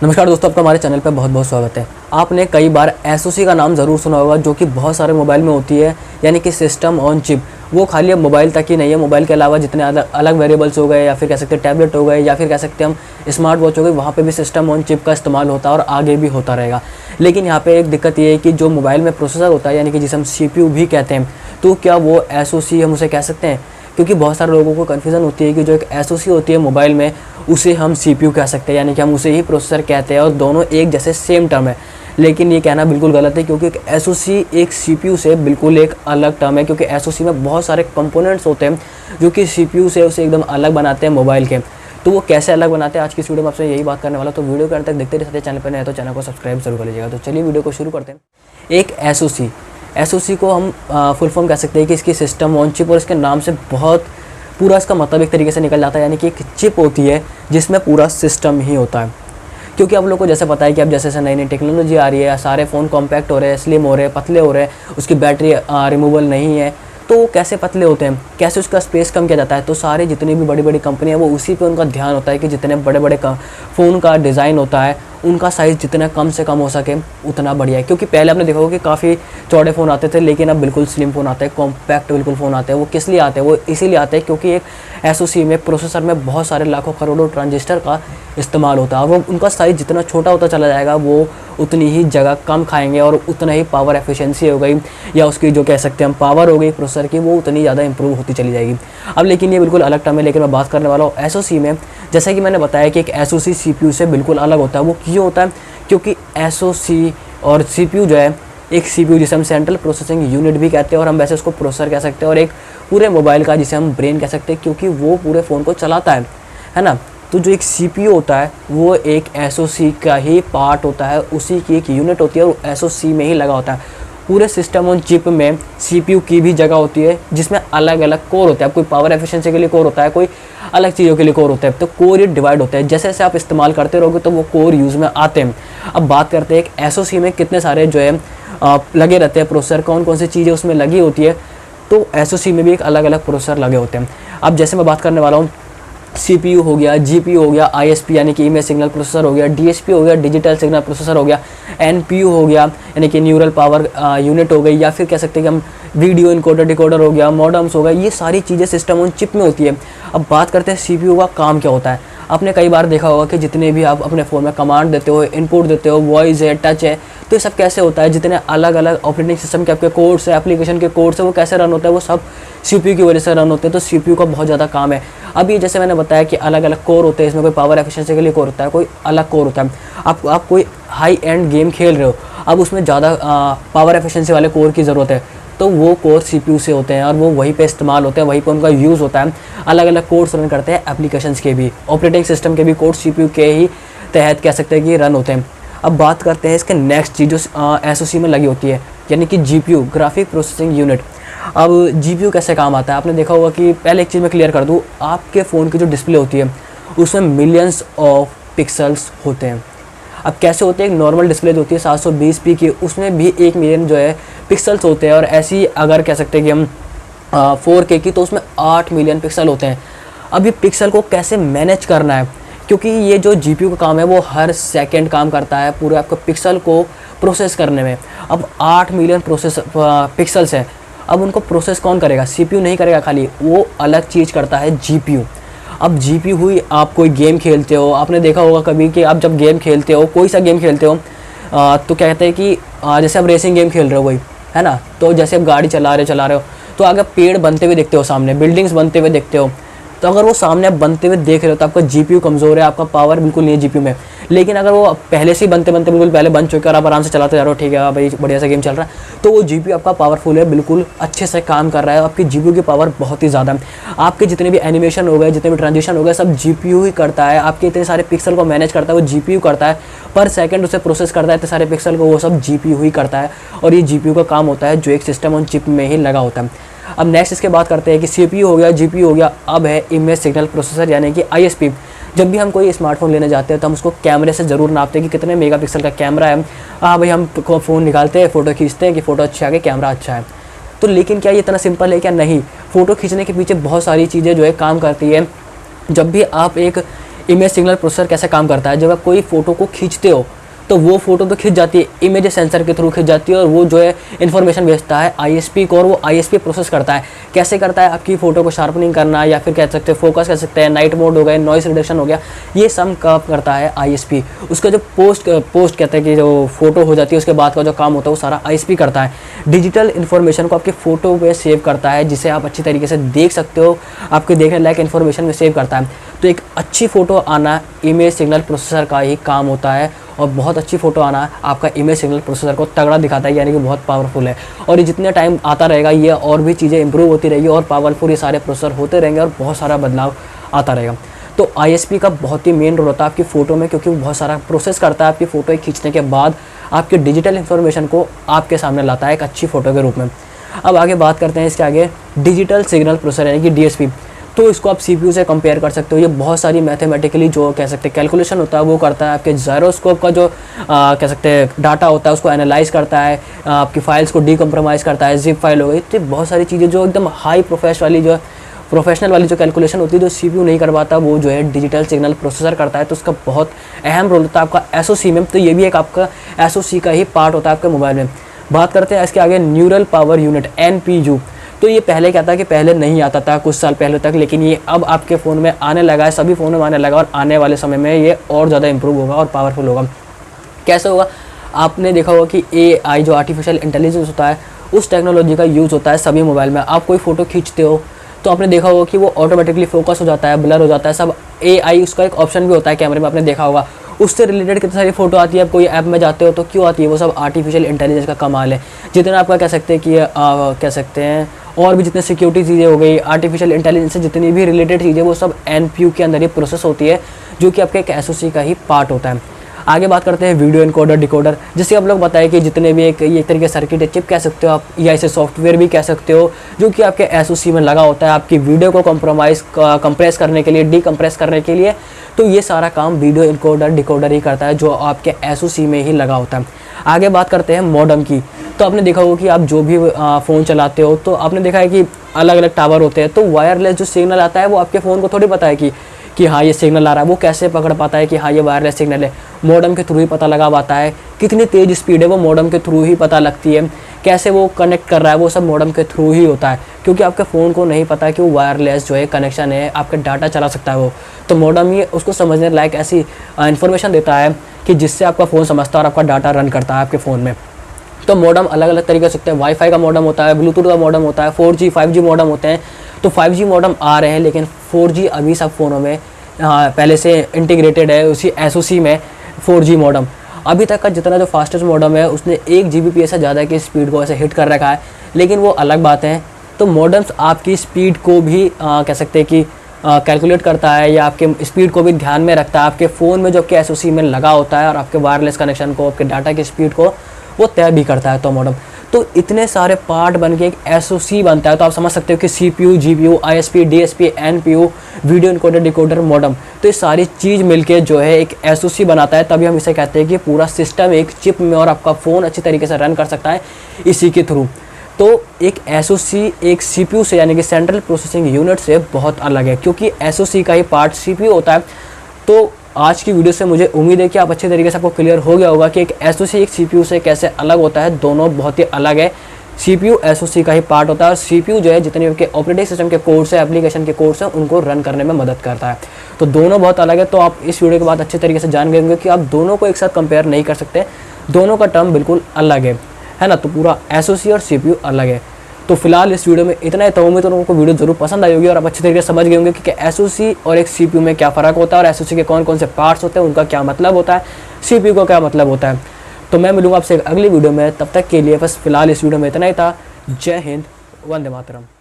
नमस्कार दोस्तों, आपका हमारे चैनल पर बहुत बहुत स्वागत है। आपने कई बार एसओसी का नाम ज़रूर सुना होगा, जो कि बहुत सारे मोबाइल में होती है, यानी कि सिस्टम ऑन चिप। वो खाली अब मोबाइल तक ही नहीं है, मोबाइल के अलावा जितने अलग वेरिएबल्स हो गए, या फिर कह सकते हैं टैबलेट हो गए, या फिर कह सकते हैं हम स्मार्ट वॉच हो गई, वहाँ पे भी सिस्टम ऑन चिप का इस्तेमाल होता है और आगे भी होता रहेगा। लेकिन यहाँ पे एक दिक्कत ये है कि जो मोबाइल में प्रोसेसर होता है, यानी कि जिसे हम CPU भी कहते हैं, तो क्या वो एसओसी हम उसे कह सकते हैं? क्योंकि बहुत सारे लोगों को कन्फ्यूज़न होती है कि जो एक एसओसी होती है मोबाइल में, उसे हम CPU कह सकते हैं, यानी कि हम उसे ही प्रोसेसर कहते हैं और दोनों एक जैसे सेम टर्म है। लेकिन ये कहना बिल्कुल गलत है, क्योंकि एक एसओसी एक CPU से बिल्कुल एक अलग टर्म है, क्योंकि एसओसी में बहुत सारे कंपोनेंट्स होते हैं जो कि CPU से उसे एकदम अलग बनाते हैं मोबाइल के। तो वो कैसे अलग बनाते हैं, आज की इस वीडियो में आपसे यही बात करने वाला। तो वीडियो के अंत तक देखते रहिए। चैनल पर नए हैं तो चैनल को सब्सक्राइब जरूर कर लीजिएगा। तो चलिए वीडियो को शुरू करते हैं। एक एसओसी को हम फुल फॉर्म कह सकते हैं कि इसकी सिस्टम ऑन चिप, और इसके नाम से बहुत पूरा इसका मतलब एक तरीके से निकल जाता है, यानी कि एक चिप होती है जिसमें पूरा सिस्टम ही होता है। क्योंकि आप लोग को जैसे पता है कि अब जैसे जैसे नई नई टेक्नोलॉजी आ रही है, सारे फ़ोन कॉम्पैक्ट हो रहे हैं, स्लिम हो रहे हैं, पतले हो रहे हैं, उसकी बैटरी रिमूवल नहीं है, तो वो कैसे पतले होते हैं, कैसे उसका स्पेस कम किया जाता है। तो सारे जितनी भी बड़ी बड़ी कंपनियां, वो उसी पे उनका ध्यान होता है कि जितने बड़े बड़े फ़ोन का डिज़ाइन होता है, उनका साइज़ जितना कम से कम हो सके उतना बढ़िया है। क्योंकि पहले आपने देखा होगा कि काफ़ी चौड़े फ़ोन आते थे, लेकिन अब बिल्कुल स्लिम फ़ोन आते हैं, कॉम्पैक्ट बिल्कुल फ़ोन आते हैं। वो किस लिए आते हैं? वो इसीलिए आते हैं क्योंकि एक एसओसी में, प्रोसेसर में बहुत सारे लाखों करोड़ों ट्रांजिस्टर का इस्तेमाल होता है। वो उनका साइज़ जितना छोटा होता चला जाएगा, वो उतनी ही जगह कम खाएंगे और उतना ही पावर एफिशिएंसी हो गई, या उसकी जो कह सकते हैं हम पावर हो गई प्रोसेसर की, वो उतनी ज़्यादा इंप्रूव होती चली जाएगी। अब लेकिन ये बिल्कुल अलग टर्म है, लेकिन मैं बात करने वाला हूँ एसओसी में। जैसा कि मैंने बताया कि एक एसओसी CPU से बिल्कुल अलग होता है। वो क्यों होता है? क्योंकि एसओसी और CPU जो है, एक CPU जिसे हम सेंट्रल प्रोसेसिंग यूनिट भी कहते हैं, और हम वैसे उसको प्रोसेसर कह सकते हैं, और एक पूरे मोबाइल का जिसे हम ब्रेन कह सकते हैं, क्योंकि वो पूरे फ़ोन को चलाता है ना। तो जो एक CPU होता है, वो एक एसओसी का ही पार्ट होता है, उसी की एक यूनिट होती है, और एसओसी में ही लगा होता है। पूरे सिस्टम ऑन चिप में CPU की भी जगह होती है, जिसमें अलग अलग कोर होते हैं। अब कोई पावर एफिशिएंसी के लिए कोर होता है, कोई अलग चीज़ों के लिए कोर होता है। तो कोर ये डिवाइड होते हैं, जैसे जैसे आप इस्तेमाल करते रहोगे तो वो कोर यूज़ में आते हैं। अब बात करते हैं एक एसओसी में कितने सारे जो है लगे रहते हैं प्रोसेसर, कौन कौन सी चीज़ें उसमें लगी होती है। तो एसओसी में भी एक अलग अलग प्रोसेसर लगे होते हैं। अब जैसे मैं बात करने वाला हूँ, CPU हो गया, GPU हो गया, ISP यानी कि इमेज सिग्नल प्रोसेसर हो गया, DSP हो गया, डिजिटल सिग्नल प्रोसेसर हो गया, NPU हो गया यानी कि न्यूरल पावर यूनिट हो गई, या फिर कह सकते हैं कि हम वीडियो इनकोडर डिकोडर हो गया, मॉडेम्स हो गया। ये सारी चीज़ें सिस्टम ऑन चिप में होती है। अब बात करते हैं CPU का काम क्या होता है। आपने कई बार देखा होगा कि जितने भी आप अपने फ़ोन में कमांड देते हो, इनपुट देते हो, वॉइस है, टच है, तो ये सब कैसे होता है? जितने अलग अलग ऑपरेटिंग सिस्टम के आपके कोड्स है, एप्लीकेशन के कोड्स है, वो कैसे रन होता है? वो सब CPU की वजह से रन होते हैं। तो CPU का बहुत ज़्यादा काम है। अब ये जैसे मैंने बताया कि अलग अलग कोर होते हैं, इसमें कोई पावर एफिशिएंसी के लिए कोर होता है, कोई अलग कोर होता है। आप कोई हाई एंड गेम खेल रहे हो, अब उसमें ज़्यादा पावर एफिशिएंसी वाले कोर की ज़रूरत है, तो वो कोर CPU से होते हैं, और वो वहीं पे इस्तेमाल होते हैं, वहीं पे उनका यूज़ होता है। अलग अलग कोड्स रन करते हैं, एप्लीकेशंस के भी, ऑपरेटिंग सिस्टम के भी कोड CPU के ही तहत कह सकते हैं कि रन होते हैं। अब बात करते हैं इसके नेक्स्ट चीज़ जो एसओसी में लगी होती है, यानी कि GPU, ग्राफिक प्रोसेसिंग यूनिट। अब GPU कैसे काम आता है? आपने देखा होगा कि पहले एक चीज़ मैं क्लियर कर दूँ, आपके फ़ोन की जो डिस्प्ले होती है उसमें मिलियंस ऑफ पिक्सल्स होते हैं। अब कैसे होते हैं? एक नॉर्मल डिस्प्ले जो होती है 720p की, उसमें भी 1 मिलियन जो है पिक्सल्स होते हैं, और ऐसी अगर कह सकते हैं कि हम 4K की, तो उसमें 8 मिलियन पिक्सल होते हैं। अब ये पिक्सल को कैसे मैनेज करना है? क्योंकि ये जो GPU का काम है, वो हर सेकंड काम करता है पूरे आपको पिक्सल को प्रोसेस करने में। अब 8 मिलियन पिक्सल्स हैं, अब उनको प्रोसेस कौन करेगा? CPU नहीं करेगा खाली, वो अलग चीज़ करता है GPU। अब GPU हुई, आप कोई गेम खेलते हो, आपने देखा होगा कभी कि आप जब गेम खेलते हो, कोई सा गेम खेलते हो, तो क्या कहते हैं कि जैसे आप रेसिंग गेम खेल रहे हो कोई, है ना, तो जैसे आप गाड़ी चला रहे हो, तो अगर पेड़ बनते हुए देखते हो, सामने बिल्डिंग्स बनते हुए देखते हो, तो अगर वो सामने आप बनते हुए देख रहे हो, तो आपका GPU कमज़ोर है, आपका पावर बिल्कुल नहीं है GPU में। लेकिन अगर वो पहले से ही बनते बिल्कुल पहले बन चुके और आप आराम से चलाते जा रहे हो, ठीक है भाई, बढ़िया सा गेम चल रहा है, तो वो GPU आपका पावरफुल है, बिल्कुल अच्छे से काम कर रहा है। आपकी GPU की पावर बहुत ही ज़्यादा है। आपके जितने भी एनिमेशन हो गए, जितने भी ट्रांजिशन हो गए, सब GPU ही करता है। आपके इतने सारे पिक्सल को मैनेज करता है वो GPU करता है, पर सेकंड उसे प्रोसेस करता है, इतने सारे पिक्सल को वो सब GPU ही करता है। और ये GPU का काम होता है, जो एक सिस्टम ऑन चिप में ही लगा होता है। अब नेक्स्ट इसके बात करते हैं कि CPU हो गया, GPU हो गया, अब है इमेज सिग्नल प्रोसेसर यानी कि ISP। जब भी हम कोई स्मार्टफोन लेने जाते हैं तो हम उसको कैमरे से ज़रूर नापते हैं कि कितने मेगापिक्सल का कैमरा है। हाँ भाई, हम फ़ोन निकालते हैं, फ़ोटो खींचते हैं कि फ़ोटो अच्छी आ गई, कैमरा अच्छा है। तो लेकिन क्या ये इतना सिंपल है? क्या नहीं। फ़ोटो खींचने के पीछे बहुत सारी चीज़ें जो है काम करती है। जब भी आप एक इमेज सिग्नल प्रोसेसर कैसे काम करता है, जब आप कोई फ़ोटो को खींचते हो तो वो फ़ोटो तो खिंच जाती है, इमेज सेंसर के थ्रू खिंच जाती है और वो जो है इन्फॉर्मेशन भेजता है आईएसपी को, और वो आईएसपी प्रोसेस करता है। कैसे करता है, आपकी फ़ोटो को शार्पनिंग करना, या फिर कह सकते हैं फोकस कर सकते हैं, नाइट मोड हो गया, नॉइस रिडक्शन हो गया, ये सब काम करता है आईएसपी। उसका जो पोस्ट कहते हैं कि जो फोटो हो जाती है उसके बाद का जो काम होता है वो सारा आईएसपी करता है। डिजिटल इन्फॉर्मेशन को आपके फ़ोटो में सेव करता है, जिसे आप अच्छी तरीके से देख सकते हो, आपके देखने लायक इन्फॉर्मेशन में सेव करता है। तो एक अच्छी फ़ोटो आना इमेज सिग्नल प्रोसेसर का ही काम होता है, और बहुत अच्छी फ़ोटो आना आपका इमेज सिग्नल प्रोसेसर को तगड़ा दिखाता है, यानी कि बहुत पावरफुल है। और ये जितने टाइम आता रहेगा ये और भी चीज़ें इंप्रूव होती रहेगी और पावरफुल ये सारे प्रोसेसर होते रहेंगे और बहुत सारा बदलाव आता रहेगा। तो आईएसपी का बहुत ही मेन रोल होता है आपकी फ़ोटो में, क्योंकि वो बहुत सारा प्रोसेस करता है आपकी फ़ोटो खींचने के बाद, आपके डिजिटल इन्फॉर्मेशन को आपके सामने लाता है एक अच्छी फ़ोटो के रूप में। अब आगे बात करते हैं इसके आगे डिजिटल सिग्नल प्रोसेसर यानी कि डीएसपी। तो इसको आप सीपीयू से कंपेयर कर सकते हो। ये बहुत सारी मैथमेटिकली जो कह सकते हैं कैलकुलेशन होता है वो करता है, आपके जायरोस्कोप का जो कह सकते हैं डाटा होता है उसको एनालाइज करता है, आपकी फाइल्स को डीकम्प्रोमाइज़ करता है, जिप फाइल हो गई, तो बहुत सारी चीज़ें जो एकदम हाई प्रोफेशनल वाली जो कैलकुलेशन होती है जो सीपीयू नहीं कर पाता वो जो है डिजिटल सिग्नल प्रोसेसर करता है। तो उसका बहुत अहम रोल होता है आपका एसओसी में। तो ये भी एक आपका एसओसी का ही पार्ट होता है आपके मोबाइल में। बात करते हैं इसके आगे न्यूरल पावर यूनिट एनपीयू। तो ये पहले क्या था कि पहले नहीं आता था कुछ साल पहले तक, लेकिन ये अब आपके फ़ोन में आने लगा है, सभी फ़ोनों में आने लगा, और आने वाले समय में ये और ज़्यादा इंप्रूव होगा और पावरफुल होगा। कैसे होगा, आपने देखा होगा कि एआई जो आर्टिफिशियल इंटेलिजेंस होता है उस टेक्नोलॉजी का यूज़ होता है सभी मोबाइल में। आप कोई फ़ोटो खींचते हो तो आपने देखा होगा कि वो ऑटोमेटिकली फोकस हो जाता है, ब्लर हो जाता है, सब एआई उसका एक ऑप्शन भी होता है कैमरे में, आपने देखा होगा। उससे रिलेटेड कितनी सारी फ़ोटो आती है, आप कोई ऐप में जाते हो तो क्यों आती है, वो सब आर्टिफिशियल इंटेलिजेंस का कमाल है। जितना आपका कह सकते हैं कि कह सकते हैं और भी जितने सिक्योरिटी चीज़ें हो गई, आर्टिफिशियल इंटेलिजेंस से जितनी भी रिलेटेड चीज़ें वो सब एनपीयू के अंदर ही प्रोसेस होती है, जो कि आपके एक एसओसी का ही पार्ट होता है। आगे बात करते हैं वीडियो इनकोडर डिकोडर। जैसे आप लोग बताएं कि जितने भी एक तरीके सर्किट चिप कह सकते हो आप, या इसे सॉफ्टवेयर भी कह सकते हो, जो कि आपके एसओसी में लगा होता है आपकी वीडियो को कंप्रेस करने के लिए, डीकम्प्रेस करने के लिए। तो ये सारा काम वीडियो इनकोडर डिकोडर ही करता है, जो आपके एसओसी में ही लगा होता है। आगे बात करते हैं मॉडेम की। तो आपने देखा होगा कि आप जो भी फ़ोन चलाते हो तो आपने देखा है कि अलग अलग टावर होते हैं, तो वायरलेस जो सिग्नल आता है वो आपके फ़ोन को थोड़ी पता है कि हाँ ये सिग्नल आ रहा है। वो कैसे पकड़ पाता है कि हाँ ये वायरलेस सिग्नल है, मॉडेम के थ्रू ही पता लगा पाता है। कितनी तेज़ स्पीड है वो मॉडेम के थ्रू ही पता लगती है, कैसे वो कनेक्ट कर रहा है वो सब मॉडेम के थ्रू ही होता है, क्योंकि आपके फ़ोन को नहीं पता कि वो वायरलेस जो है कनेक्शन है, आपका डाटा चला सकता है वो। तो मॉडेम ही उसको समझने लायक ऐसी इन्फॉर्मेशन देता है कि जिससे आपका फ़ोन समझता है और आपका डाटा रन करता है आपके फ़ोन में। तो मॉडेम अलग अलग तरीके से होते हैं, वाईफाई का मॉडेम होता है, ब्लूटूथ का मॉडेम होता है, 4G 5G मॉडेम होते हैं। तो 5G मॉडेम आ रहे हैं, लेकिन 4G अभी सब फ़ोनों में पहले से इंटीग्रेटेड है उसी एसओसी में 4G मॉडेम। अभी तक का जितना जो फास्टेस्ट मॉडेम है उसने 1 Gbps से ज़्यादा की स्पीड को ऐसे हिट कर रखा है, लेकिन वो अलग बात है। तो मॉडेम्स आपकी स्पीड को भी कह सकते हैं कि कैलकुलेट करता है, या आपके स्पीड को भी ध्यान में रखता है। आपके फ़ोन में जो आपके एसओसी में लगा होता है और आपके वायरलेस कनेक्शन को, आपके डाटा की स्पीड को वो तय भी करता है। तो मॉडेम, तो इतने सारे पार्ट बन के एक एसओसी बनता है। तो आप समझ सकते हो कि CPU, GPU, ISP, DSP, NPU, video encoder decoder, modem, तो ये सारी चीज़ मिलके जो है एक एसओसी बनाता है। तभी हम इसे कहते हैं कि पूरा सिस्टम एक चिप में और आपका फ़ोन अच्छी तरीके से रन कर सकता है इसी के थ्रू। तो एक एसओसी एक सीपीयू से यानी कि सेंट्रल प्रोसेसिंग यूनिट से बहुत अलग है, क्योंकि एसओसी का ही पार्ट सीपीयू होता है। तो आज की वीडियो से मुझे उम्मीद है कि आप अच्छे तरीके से आपको क्लियर हो गया होगा कि एक एसओसी एक सीपीयू से कैसे अलग होता है। दोनों बहुत ही अलग है। सीपीयू एसओसी का ही पार्ट होता है, और सीपीयू जो है जितने आपके ऑपरेटिंग सिस्टम के कोड्स है, एप्लीकेशन के कोड्स हैं, उनको रन करने में मदद करता है। तो दोनों बहुत अलग है। तो आप इस वीडियो के बाद अच्छे तरीके से जान गए होंगे कि आप दोनों को एक साथ कंपेयर नहीं कर सकते, दोनों का टर्म बिल्कुल अलग है ना। तो पूरा एसओसी और सीपीयू अलग है। तो फिलहाल इस वीडियो में इतना ही। तो उम्मीद है उनको वीडियो जरूर पसंद आई होगी और आप अच्छे तरीके से समझ गए होंगे कि एसओसी और एक सीपीयू में क्या फ़र्क होता है, और एसओसी के कौन कौन से पार्ट्स होते हैं, उनका क्या मतलब होता है, सीपीयू का क्या मतलब होता है। तो मैं मिलूंगा आपसे एक अगली वीडियो में, तब तक के लिए बस फिलहाल इस वीडियो में इतना ही था। जय हिंद, वंदे मातरम।